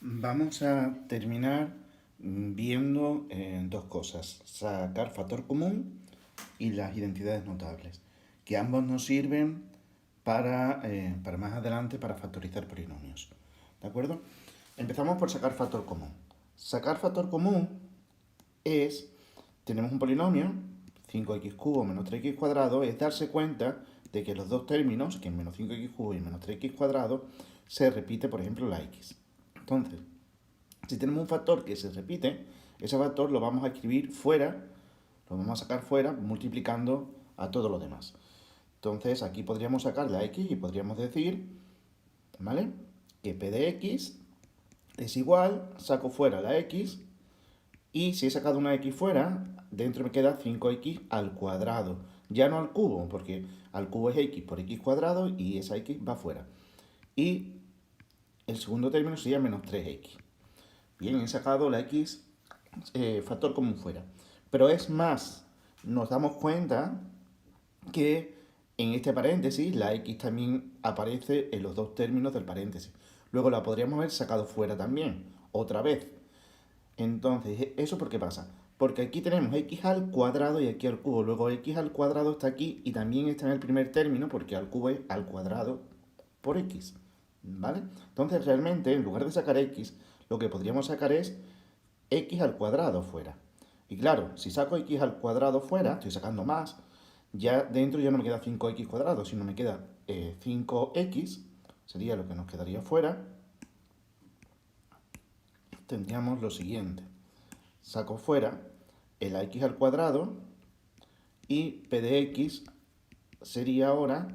Vamos a terminar viendo dos cosas, sacar factor común y las identidades notables, que ambos nos sirven para más adelante para factorizar polinomios. ¿De acuerdo? Empezamos por sacar factor común. Sacar factor común es, tenemos un polinomio, 5x cubo menos 3x cuadrado, es darse cuenta de que los dos términos, que es menos 5x cubo y menos 3x cuadrado, se repite, por ejemplo, la x. Entonces, si tenemos un factor que se repite, ese factor lo vamos a escribir fuera, lo vamos a sacar fuera multiplicando a todo lo demás. Entonces aquí podríamos sacar la x y podríamos decir, ¿vale?, que p de x es igual, saco fuera la x, y si he sacado una x fuera, dentro me queda 5x al cuadrado. Ya no al cubo, porque al cubo es x por x cuadrado y esa x va fuera. Y el segundo término sería menos 3x. Bien, he sacado la x factor común fuera. Pero es más, nos damos cuenta que en este paréntesis la x también aparece en los dos términos del paréntesis. Luego la podríamos haber sacado fuera también, otra vez. Entonces, ¿eso por qué pasa? Porque aquí tenemos x al cuadrado y aquí al cubo. Luego x al cuadrado está aquí y también está en el primer término porque al cubo es al cuadrado por x. ¿Vale? Entonces, realmente, en lugar de sacar x, lo que podríamos sacar es x al cuadrado fuera. Y claro, si saco x al cuadrado fuera, estoy sacando más, ya dentro ya no me queda 5x cuadrado, sino me queda 5x, sería lo que nos quedaría fuera. Tendríamos lo siguiente. Saco fuera el x al cuadrado y p de x sería ahora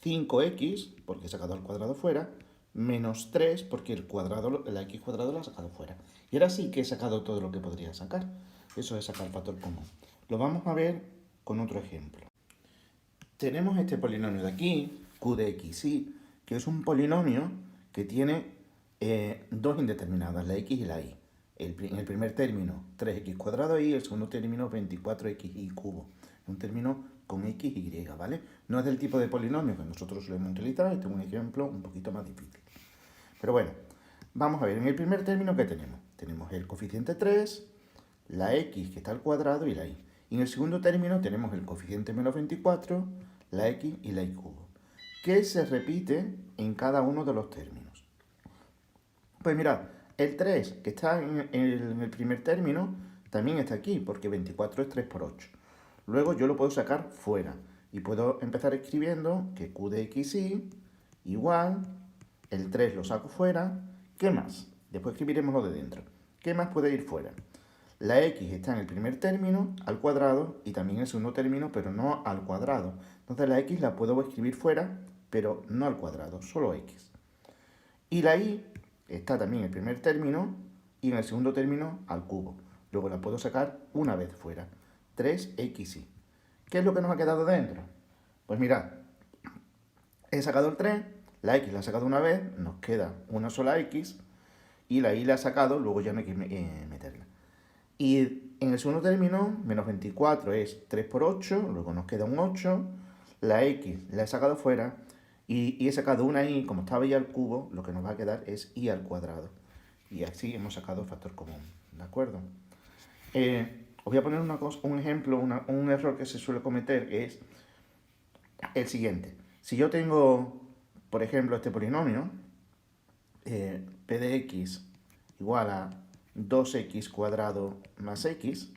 5x, porque he sacado al cuadrado fuera, menos 3, porque la x cuadrado lo he sacado fuera. Y ahora sí que he sacado todo lo que podría sacar. Eso es sacar factor común. Lo vamos a ver con otro ejemplo. Tenemos este polinomio de aquí, q de xy, que es un polinomio que tiene dos indeterminadas, la x y la y. En el primer término 3x cuadrado y el segundo término 24xy cubo. Un término con x y y, ¿vale? No es del tipo de polinomio que nosotros lo hemos utilizado, este es un ejemplo un poquito más difícil. Pero bueno, vamos a ver, en el primer término, ¿qué tenemos? Tenemos el coeficiente 3, la x que está al cuadrado y la y. Y en el segundo término tenemos el coeficiente menos 24, la x y la y cubo, que se repite en cada uno de los términos. Pues mirad, el 3 que está en el primer término también está aquí, porque 24 es 3 por 8. Luego yo lo puedo sacar fuera y puedo empezar escribiendo que q de xy igual, el 3 lo saco fuera, ¿qué más? Después escribiremos lo de dentro. ¿Qué más puede ir fuera? La x está en el primer término al cuadrado y también en el segundo término, pero no al cuadrado. Entonces la x la puedo escribir fuera, pero no al cuadrado, solo x. Y la y está también en el primer término y en el segundo término al cubo. Luego la puedo sacar una vez fuera. 3xy. ¿Qué es lo que nos ha quedado dentro? Pues mirad, he sacado el 3, la x la he sacado una vez, nos queda una sola x, y la y la he sacado, luego ya no hay que meterla. Y en el segundo término, menos 24 es 3 por 8, luego nos queda un 8, la x la he sacado fuera, y he sacado una y, como estaba y al cubo, lo que nos va a quedar es y al cuadrado. Y así hemos sacado factor común, ¿de acuerdo? Os voy a poner un ejemplo, un error que se suele cometer, que es el siguiente. Si yo tengo, por ejemplo, este polinomio, p de x igual a 2x cuadrado más x,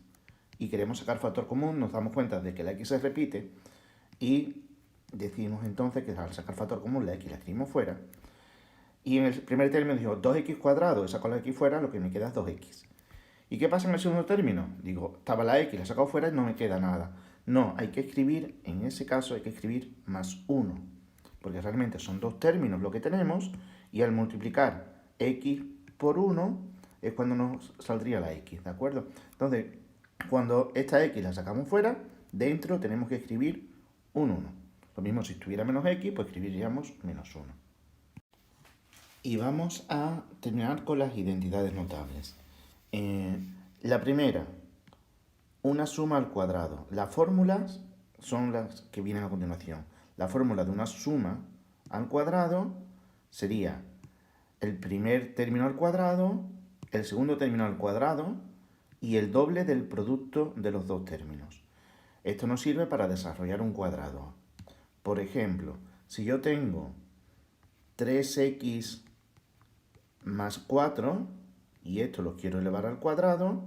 y queremos sacar factor común, nos damos cuenta de que la x se repite, y decimos entonces que al sacar factor común la x la escribimos fuera, y en el primer término digo 2x cuadrado, saco la x fuera, lo que me queda es 2x. ¿Y qué pasa en el segundo término? Digo, estaba la x, la he sacado fuera y no me queda nada. No, hay que escribir, en ese caso hay que escribir más 1, porque realmente son dos términos lo que tenemos, y al multiplicar x por 1 es cuando nos saldría la x, ¿de acuerdo? Entonces, cuando esta x la sacamos fuera, dentro tenemos que escribir un 1. Lo mismo si estuviera menos x, pues escribiríamos menos 1. Y vamos a terminar con las identidades notables. La primera, una suma al cuadrado. Las fórmulas son las que vienen a continuación. La fórmula de una suma al cuadrado sería el primer término al cuadrado, el segundo término al cuadrado y el doble del producto de los dos términos. Esto nos sirve para desarrollar un cuadrado. Por ejemplo, si yo tengo 3x más 4 y esto lo quiero elevar al cuadrado,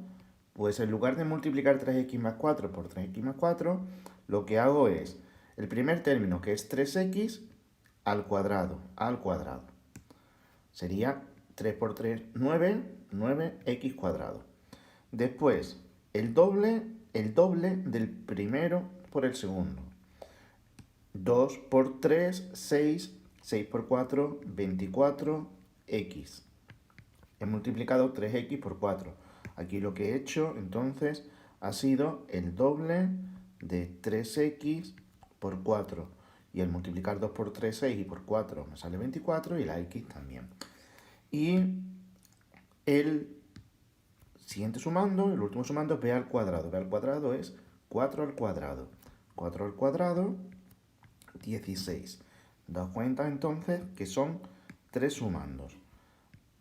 pues en lugar de multiplicar 3x más 4 por 3x más 4, lo que hago es el primer término, que es 3x, al cuadrado. Sería 3 por 3, 9, 9x cuadrado. Después, el doble del primero por el segundo. 2 por 3, 6, 6 por 4, 24x. He multiplicado 3x por 4. Aquí lo que he hecho, entonces, ha sido el doble de 3x por 4. Y al multiplicar 2 por 3, 6 y por 4 me sale 24 y la x también. Y el siguiente sumando, el último sumando es b al cuadrado. b al cuadrado es 4 al cuadrado. 4 al cuadrado, 16. Daos cuenta entonces que son 3 sumandos.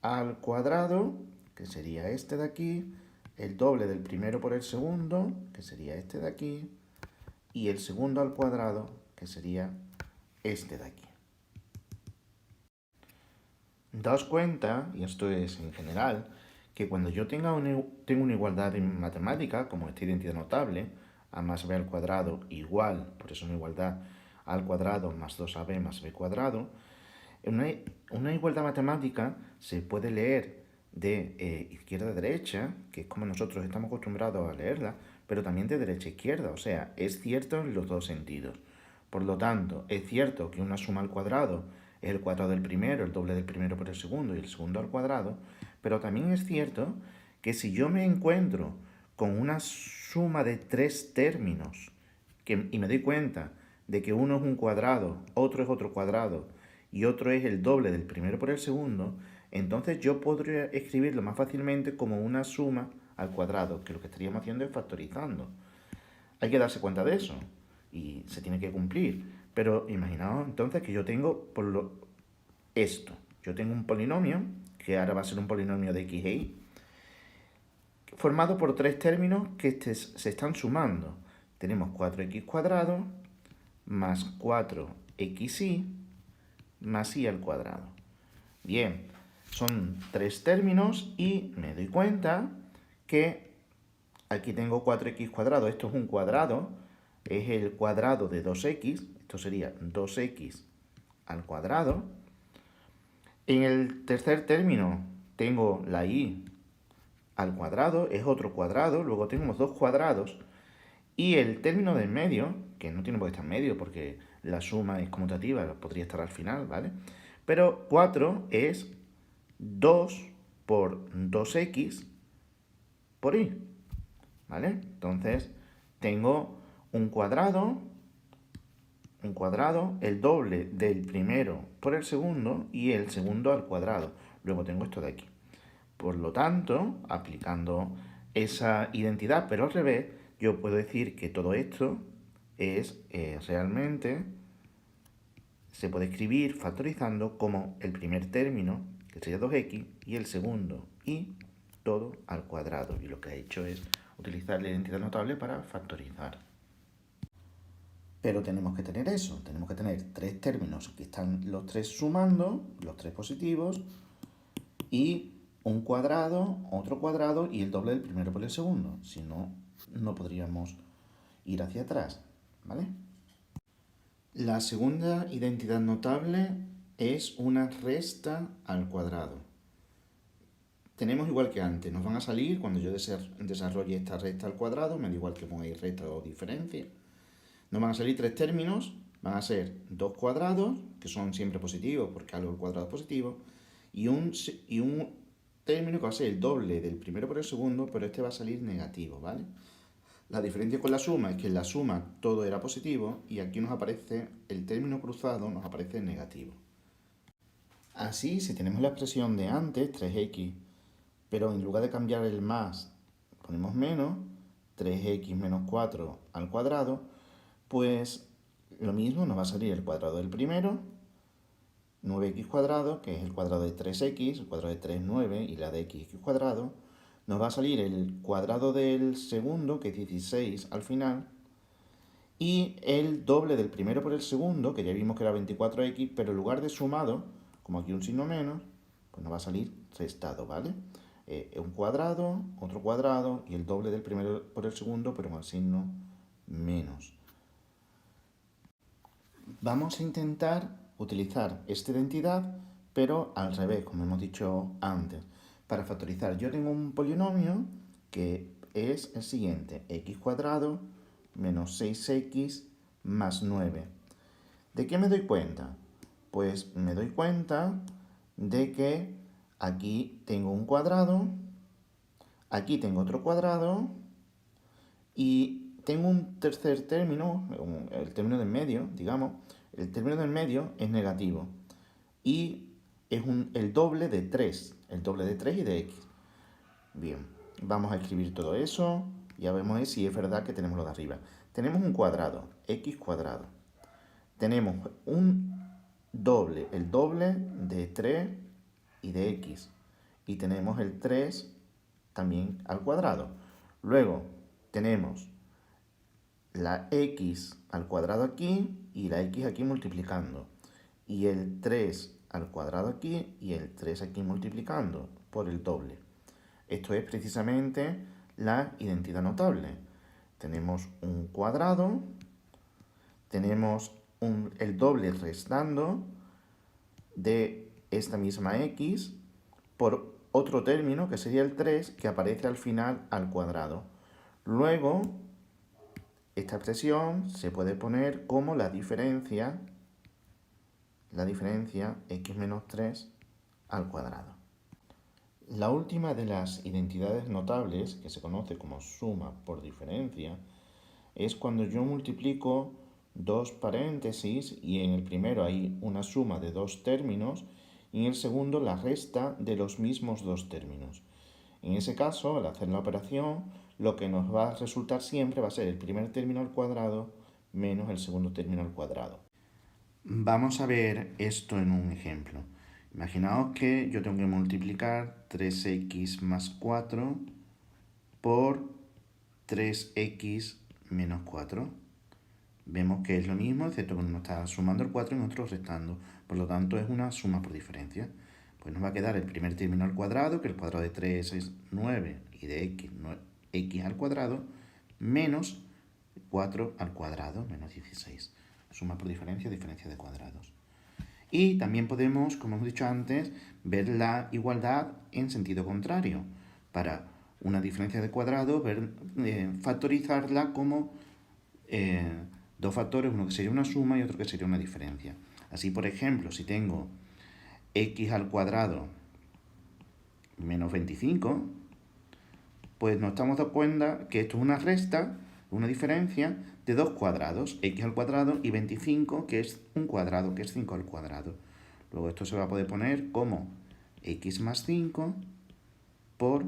Al cuadrado, que sería este de aquí, el doble del primero por el segundo, que sería este de aquí, y el segundo al cuadrado, que sería este de aquí. Daos cuenta, y esto es en general, que cuando yo tengo una igualdad en matemática, como esta identidad notable, a más b al cuadrado igual, por eso una igualdad a al cuadrado más 2ab más b cuadrado, una igualdad matemática se puede leer de izquierda a derecha, que es como nosotros estamos acostumbrados a leerla, pero también de derecha a izquierda, o sea, es cierto en los dos sentidos. Por lo tanto, es cierto que una suma al cuadrado es el cuadrado del primero, el doble del primero por el segundo y el segundo al cuadrado, pero también es cierto que si yo me encuentro con una suma de 3 términos y me doy cuenta de que uno es un cuadrado, otro es otro cuadrado y otro es el doble del primero por el segundo, entonces yo podría escribirlo más fácilmente como una suma al cuadrado, que lo que estaríamos haciendo es factorizando. Hay que darse cuenta de eso y se tiene que cumplir. Pero imaginaos entonces que yo tengo esto. Yo tengo un polinomio, que ahora va a ser un polinomio de x e y, formado por 3 términos que se están sumando. Tenemos 4x cuadrado más 4xy más y al cuadrado. Bien, son 3 términos y me doy cuenta que aquí tengo 4x cuadrado. Esto es un cuadrado, es el cuadrado de 2x. Esto sería 2x al cuadrado. En el tercer término tengo la y al cuadrado, es otro cuadrado. Luego tenemos dos cuadrados. Y el término del medio, que no tiene por qué estar en medio porque la suma es conmutativa, podría estar al final, ¿vale? Pero 4 es 2 por 2x por y, ¿vale? Entonces tengo un cuadrado, el doble del primero por el segundo y el segundo al cuadrado. Luego tengo esto de aquí. Por lo tanto, aplicando esa identidad, pero al revés, yo puedo decir que todo esto es realmente, se puede escribir factorizando como el primer término, que sería 2x, y el segundo, y todo al cuadrado. Y lo que he hecho es utilizar la identidad notable para factorizar. Pero tenemos que tener eso, tenemos que tener 3 términos que están los 3 sumando, los 3 positivos, y un cuadrado, otro cuadrado y el doble del primero por el segundo. Si no, no podríamos ir hacia atrás, ¿vale? La segunda identidad notable es una resta al cuadrado. Tenemos igual que antes, nos van a salir, cuando yo desarrolle esta resta al cuadrado, me da igual que pongáis resta o diferencia, nos van a salir 3 términos, van a ser 2 cuadrados, que son siempre positivos porque algo al cuadrado es positivo, y un término que va a ser el doble del primero por el segundo, pero este va a salir negativo, ¿vale? La diferencia con la suma es que en la suma todo era positivo y aquí nos aparece el término cruzado, nos aparece negativo. Así, si tenemos la expresión de antes, 3x, pero en lugar de cambiar el más, ponemos menos, 3x menos 4 al cuadrado, pues lo mismo nos va a salir el cuadrado del primero 9x cuadrado, que es el cuadrado de 3x, el cuadrado de 3 es 9, y la de x cuadrado, nos va a salir el cuadrado del segundo, que es 16 al final, y el doble del primero por el segundo, que ya vimos que era 24x, pero en lugar de sumado, como aquí un signo menos, pues nos va a salir restado, ¿vale? Un cuadrado, otro cuadrado, y el doble del primero por el segundo, pero con el signo menos. Vamos a intentar utilizar esta identidad, pero al revés, como hemos dicho antes. Para factorizar, yo tengo un polinomio que es el siguiente: x cuadrado menos 6x más 9. ¿De qué me doy cuenta? Pues me doy cuenta de que aquí tengo un cuadrado, aquí tengo otro cuadrado y tengo un tercer término, el término del medio, digamos. El término del medio es negativo y es el doble de 3, el doble de 3 y de x. Bien, vamos a escribir todo eso. Ya vemos si es verdad que tenemos lo de arriba. Tenemos un cuadrado, x cuadrado. Tenemos un doble, el doble de 3 y de x. Y tenemos el 3 también al cuadrado. Luego tenemos la x al cuadrado aquí y la x aquí multiplicando. Y el 3 al cuadrado aquí y el 3 aquí multiplicando por el doble. Esto es precisamente la identidad notable. Tenemos un cuadrado, tenemos el doble restando de esta misma x por otro término que sería el 3 que aparece al final al cuadrado. Luego, esta expresión se puede poner como la diferencia x menos 3 al cuadrado. La última de las identidades notables, que se conoce como suma por diferencia, es cuando yo multiplico dos paréntesis y en el primero hay una suma de dos términos y en el segundo la resta de los mismos dos términos. En ese caso, al hacer la operación, lo que nos va a resultar siempre va a ser el primer término al cuadrado menos el segundo término al cuadrado. Vamos a ver esto en un ejemplo. Imaginaos que yo tengo que multiplicar 3x más 4 por 3x menos 4. Vemos que es lo mismo, excepto que uno está sumando el 4 y otro restando. Por lo tanto, es una suma por diferencia. Pues nos va a quedar el primer término al cuadrado, que el cuadrado de 3 es 9, y de x, x al cuadrado, menos 4 al cuadrado, menos 16. Suma por diferencia, diferencia de cuadrados. Y también podemos, como hemos dicho antes, ver la igualdad en sentido contrario. Para una diferencia de cuadrado, factorizarla como dos factores, uno que sería una suma y otro que sería una diferencia. Así, por ejemplo, si tengo x al cuadrado menos 25, pues nos estamos dando cuenta que esto es una resta, una diferencia de dos cuadrados, x al cuadrado y 25, que es un cuadrado, que es 5 al cuadrado. Luego esto se va a poder poner como x más 5 por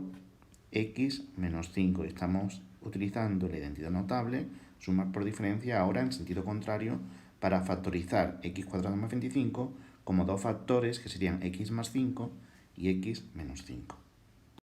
x menos 5. Estamos utilizando la identidad notable, sumar por diferencia, ahora en sentido contrario, para factorizar x cuadrado más 25 como dos factores que serían x más 5 y x menos 5.